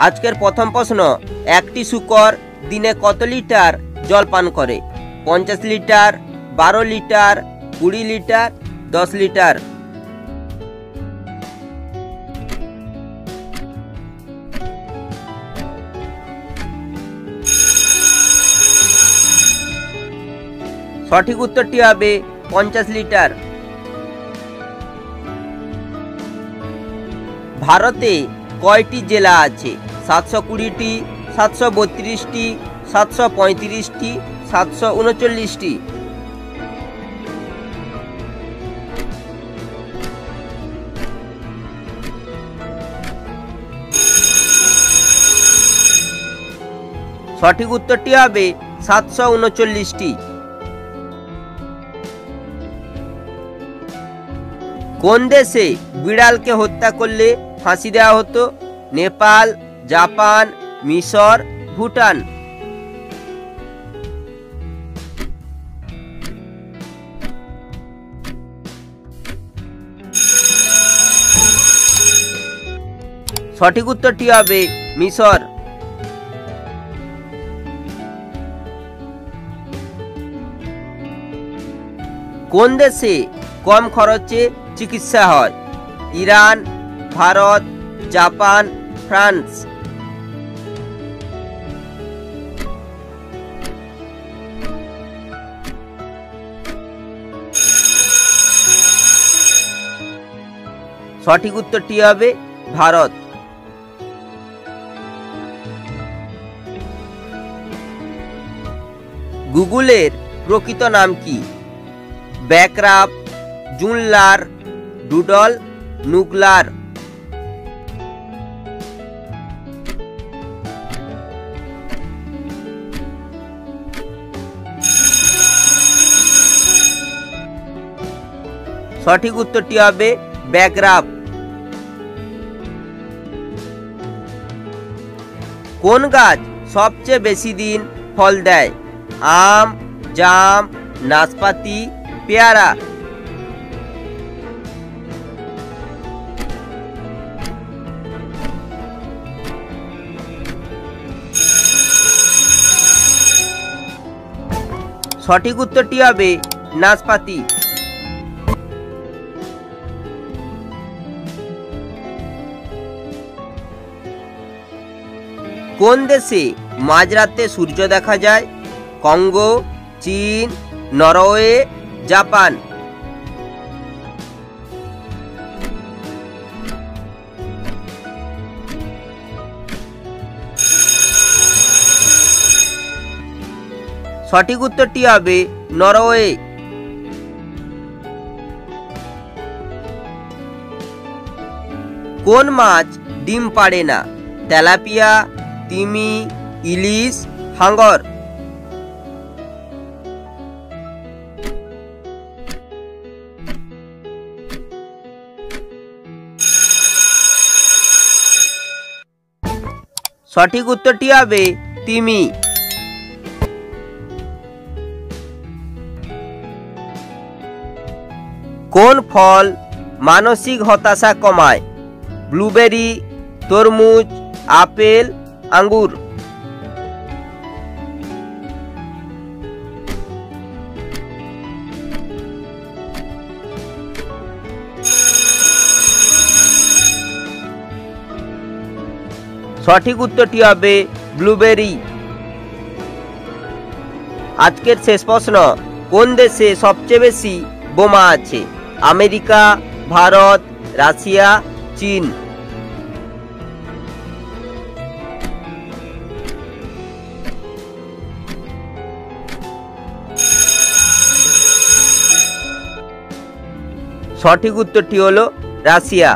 আজকের প্রথম প্রশ্ন, একটি শূকর দিনে কত লিটার জল পান করে? 50 লিটার, 12 লিটার, 20 লিটার, 10 লিটার। সঠিক উত্তরটি হবে 50 লিটার। ভারতে কয়টি জেলা আছে? 720টি, 732টি, 735টি, 739টি। সঠিক উত্তরটি হবে 739টি। কোন দেশে বিড়ালকে হত্যা করলে ফাঁসি দেওয়া হতো? নেপাল, জাপান, মিশর, ভুটান। সঠিক উত্তরটি হবে মিশর। কোন দেশে কম খরচে চিকিৎসা হয়? Iran, Bharat, Japan, France. সঠিক উত্তরটি হবে ভারত। গুগলের প্রকৃত নাম কি? ব্যাকরাপ, জুনলার, ডুডল, নুগলার। সঠিক উত্তরটি হবে ব্যাকরাপ। কোন গাছ সবচেয়ে বেশি দিন ফল দেয়? আম, জাম, নাশপাতি, পেয়ারা। সঠিক উত্তরটি হবে নাশপাতি। কোন দেশে মাঝরাতে সূর্য দেখা যায়? কঙ্গো, চীন, নরওয়ে, জাপান। সঠিক উত্তরটি হবে নরওয়ে। কোন মাছ ডিম পাড়ে না? তেলাপিয়া, তিমি, ইলিশ, হাঙ্গর। সঠিক উত্তরটি হবে তিমি। কোন ফল মানসিক হতাশা কমায়? ব্লুবেরি, তরমুজ, আপেল, আঙ্গুর। সঠিক উত্তরটি হবে ব্লুবেরি। আজকের শেষ প্রশ্ন, কোন দেশে সবচেয়ে বেশি বোমা আছে? আমেরিকা, ভারত, রাশিয়া, চীন। সঠিক উত্তরটি হলো রাশিয়া।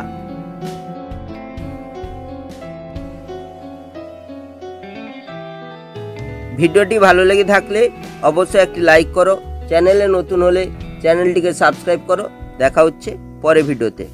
ভিডিওটি ভালো লেগে থাকলে অবশ্যই একটি লাইক করো, চ্যানেলে নতুন হলে চ্যানেলটিকে সাবস্ক্রাইব করো। দেখা হচ্ছে পরের ভিডিওতে।